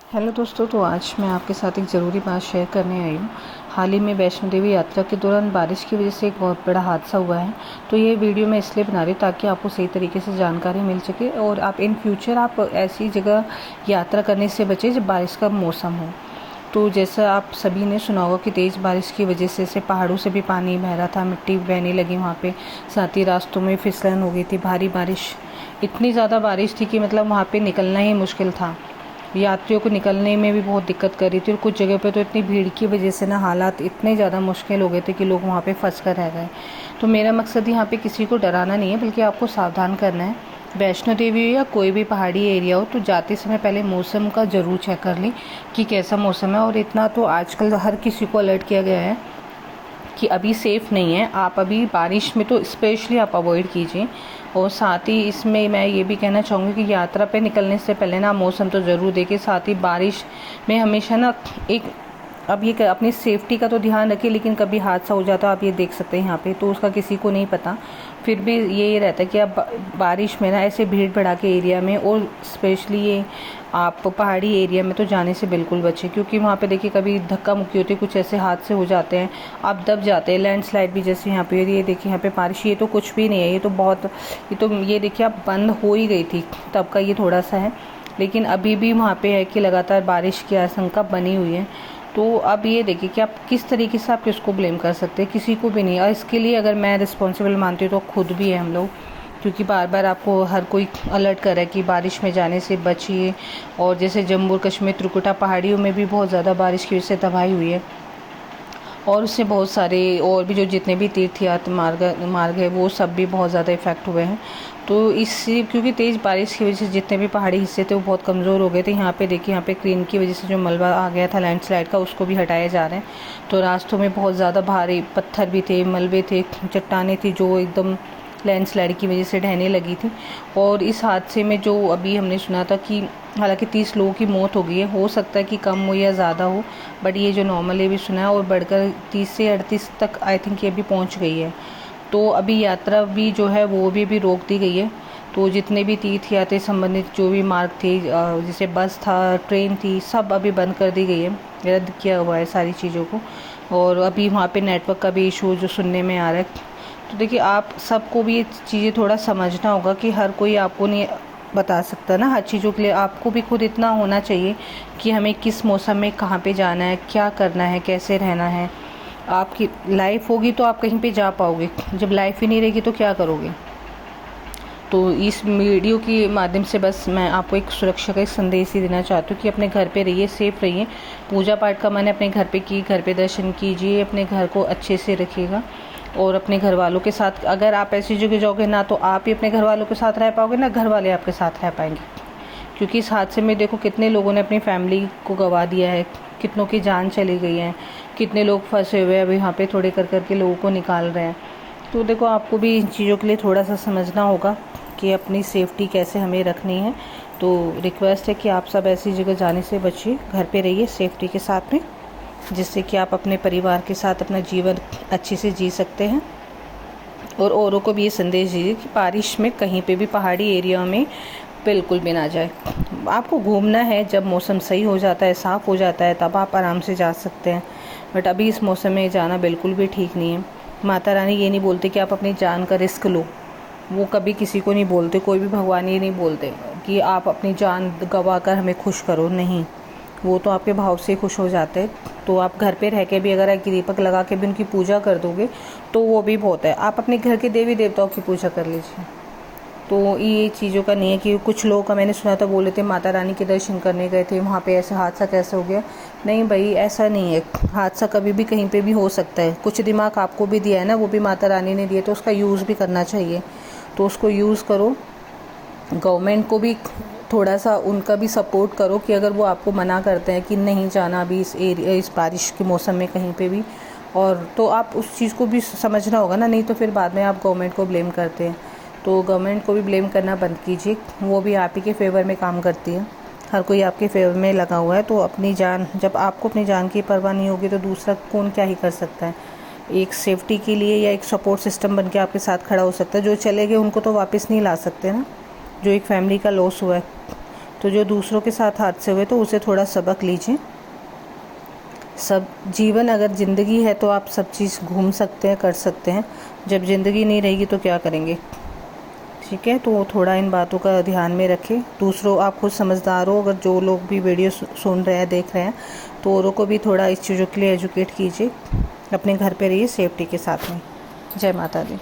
Hello दोस्तों, तो आज मैं आपके साथ एक ज़रूरी बात शेयर करने आई हूँ। हाल ही में वैष्णो देवी यात्रा के दौरान बारिश की वजह से एक बहुत बड़ा हादसा हुआ है। तो ये वीडियो मैं इसलिए बना रही हूँ ताकि आपको सही तरीके से जानकारी मिल सके और आप इन फ्यूचर आप ऐसी जगह यात्रा करने से बचें जब बारिश का मौसम हो। तो जैसा आप सभी ने सुना होगा कि तेज़ बारिश की वजह से पहाड़ों से भी पानी बह रहा था, मिट्टी बहने लगी वहाँ पे, साथ ही रास्तों में फिसलन हो गई थी। भारी बारिश, इतनी ज़्यादा बारिश थी कि मतलब वहाँ पे निकलना ही मुश्किल था। यात्रियों को निकलने में भी बहुत दिक्कत कर रही थी और कुछ जगह पे तो इतनी भीड़ की वजह से ना हालात इतने ज़्यादा मुश्किल हो गए थे कि लोग वहाँ पे फंस कर रह गए। तो मेरा मकसद यहाँ पे किसी को डराना नहीं है, बल्कि आपको सावधान करना है। वैष्णो देवी हो या कोई भी पहाड़ी एरिया हो, तो जाते समय पहले मौसम का ज़रूर चेक कर लें कि कैसा मौसम है। और इतना तो आजकल हर किसी को अलर्ट किया गया है कि अभी सेफ़ नहीं है। आप अभी बारिश में तो स्पेशली आप अवॉइड कीजिए। और साथ ही इसमें मैं ये भी कहना चाहूँगी कि यात्रा पे निकलने से पहले ना मौसम तो ज़रूर देखें। साथ ही बारिश में हमेशा ना एक अब ये अपनी सेफ्टी का तो ध्यान रखिए, लेकिन कभी हादसा हो जाता है, आप ये देख सकते हैं यहाँ पे, तो उसका किसी को नहीं पता। फिर भी ये रहता है कि आप बारिश में ना ऐसे भीड़ भड़ाके एरिया में और स्पेशली ये आप पहाड़ी एरिया में तो जाने से बिल्कुल बचें, क्योंकि वहाँ पे देखिए कभी धक्का मुक्की होती है, कुछ ऐसे हादसे हो जाते हैं, आप दब जाते हैं। लैंडस्लाइड भी जैसे यहाँ पे, ये देखिए यहाँ पे बारिश, ये तो कुछ भी नहीं है, ये देखिए आप बंद हो ही गई थी तब का ये थोड़ा सा है, लेकिन अभी भी वहाँ पे है कि लगातार बारिश की आशंका बनी हुई है। तो अब ये देखिए कि आप किस तरीके से आप किसको ब्लेम कर सकते हैं, किसी को भी नहीं। और इसके लिए अगर मैं रिस्पॉन्सिबल मानती हूँ तो खुद भी है हम लोग, क्योंकि बार बार आपको हर कोई अलर्ट कर रहा है कि बारिश में जाने से बचिए। और जैसे जम्मू कश्मीर त्रिकुटा पहाड़ियों में भी बहुत ज़्यादा बारिश की वजह से तबाही हुई है, और उससे बहुत सारे और भी जो जितने भी तीर्थयात्री मार्ग है वो सब भी बहुत ज़्यादा इफ़ेक्ट हुए हैं। तो इससे क्योंकि तेज़ बारिश की वजह से जितने भी पहाड़ी हिस्से थे वो बहुत कमज़ोर हो गए थे। यहाँ पे देखिए, यहाँ पे क्रेन की वजह से जो मलबा आ गया था लैंडस्लाइड का, उसको भी हटाया जा रहा है। तो रास्तों में बहुत ज़्यादा भारी पत्थर भी थे, मलबे थे, चट्टानें थी जो एकदम लैंडस्लाइड की वजह से ढहने लगी थी। और इस हादसे में जो अभी हमने सुना था कि हालांकि 30 लोगों की मौत हो गई है, हो सकता है कि कम हो या ज़्यादा हो, बट ये जो नॉर्मल ये भी सुना है, और बढ़कर 30 से 38 तक आई थिंक ये भी पहुंच गई है। तो अभी यात्रा भी जो है वो भी रोक दी गई है। तो जितने भी तीर्थ यात्रा संबंधित जो भी मार्ग थे, जैसे बस था, ट्रेन थी, सब अभी बंद कर दी गई है, रद्द किया हुआ है सारी चीज़ों को। और अभी वहाँ पे नेटवर्क का भी इशू जो सुनने में आ रहा है। तो देखिए, आप सबको भी ये चीज़ें थोड़ा समझना होगा कि हर कोई आपको नहीं बता सकता ना हर चीज़ों के लिए। आपको भी खुद इतना होना चाहिए कि हमें किस मौसम में कहाँ पे जाना है, क्या करना है, कैसे रहना है। आपकी लाइफ होगी तो आप कहीं पे जा पाओगे, जब लाइफ ही नहीं रहेगी तो क्या करोगे। तो इस वीडियो के माध्यम से बस मैं आपको एक सुरक्षा का एक संदेश ही देना चाहती हूँ कि अपने घर पे रहिए, सेफ रहिए। पूजा पाठ का मन है अपने घर पे की, घर पे दर्शन कीजिए, अपने घर को अच्छे से रखिएगा। और अपने घर वालों के साथ, अगर आप ऐसी जगह जाओगे ना तो आप ही अपने घर वालों के साथ रह पाओगे, ना घर वाले आपके साथ रह पाएंगे। क्योंकि इस हादसे में देखो कितने लोगों ने अपनी फैमिली को गंवा दिया है, कितनों की जान चली गई है, कितने लोग फंसे हुए हैं अभी यहाँ पे थोड़े कर करके लोगों को निकाल रहे हैं। तो देखो, आपको भी इन चीज़ों के लिए थोड़ा सा समझना होगा कि अपनी सेफ्टी कैसे हमें रखनी है। तो रिक्वेस्ट है कि आप सब ऐसी जगह जाने से बचिए, घर पे रहिए सेफ्टी के साथ में, जिससे कि आप अपने परिवार के साथ अपना जीवन अच्छे से जी सकते हैं। और औरों को भी ये संदेश दीजिए कि बारिश में कहीं पे भी पहाड़ी एरिया में बिल्कुल भी ना जाए। आपको घूमना है जब मौसम सही हो जाता है, साफ़ हो जाता है, तब आप आराम से जा सकते हैं, बट अभी इस मौसम में जाना बिल्कुल भी ठीक नहीं है। माता रानी ये नहीं बोलते कि आप अपनी जान का रिस्क लो, वो कभी किसी को नहीं बोलते, कोई भी भगवान ये नहीं बोलते कि आप अपनी जान गंवा कर हमें खुश करो, नहीं। वो तो आपके भाव से खुश हो जाते हैं। तो आप घर पे रह के भी अगर एक दीपक लगा के भी उनकी पूजा कर दोगे तो वो भी बहुत है। आप अपने घर के देवी देवताओं की पूजा कर लीजिए। तो ये चीज़ों का नहीं है कि कुछ लोग का मैंने सुना था, बोले थे माता रानी के दर्शन करने गए थे, वहाँ पे ऐसा हादसा कैसे हो गया। नहीं भाई, ऐसा नहीं है। हादसा कभी भी कहीं पे भी हो सकता है। कुछ दिमाग आपको भी दिया है ना, वो भी माता रानी ने दिया, तो उसका यूज़ भी करना चाहिए। तो उसको यूज़ करो। गवर्नमेंट को भी थोड़ा सा उनका भी सपोर्ट करो कि अगर वो आपको मना करते हैं कि नहीं जाना अभी इस बारिश के मौसम में कहीं पे भी, और तो आप उस चीज़ को भी समझना होगा ना, नहीं तो फिर बाद में आप गवर्नमेंट को ब्लेम करते हैं। तो गवर्नमेंट को भी ब्लेम करना बंद कीजिए, वो भी आप ही के फेवर में काम करती है। हर कोई आपके फेवर में लगा हुआ है। तो अपनी जान, जब आपको अपनी जान की परवाह नहीं होगी तो दूसरा कौन क्या ही कर सकता है। एक सेफ्टी के लिए या एक सपोर्ट सिस्टम बन के आपके साथ खड़ा हो सकता है। जो चले गए उनको तो वापस नहीं ला सकते ना, जो एक फैमिली का लॉस हुआ है। तो जो दूसरों के साथ हादसे हुए तो उसे थोड़ा सबक लीजिए। सब जीवन, अगर ज़िंदगी है तो आप सब चीज़ घूम सकते हैं, कर सकते हैं। जब ज़िंदगी नहीं रहेगी तो क्या करेंगे? ठीक है, तो थोड़ा इन बातों का ध्यान में रखें। दूसरों, आप खुद समझदार हो, अगर जो लोग भी वीडियो सुन रहे हैं, देख रहे हैं, तो औरों को भी थोड़ा इस चीज़ों के लिए एजुकेट कीजिए। अपने घर पे रहिए सेफ्टी के साथ में। जय माता दी।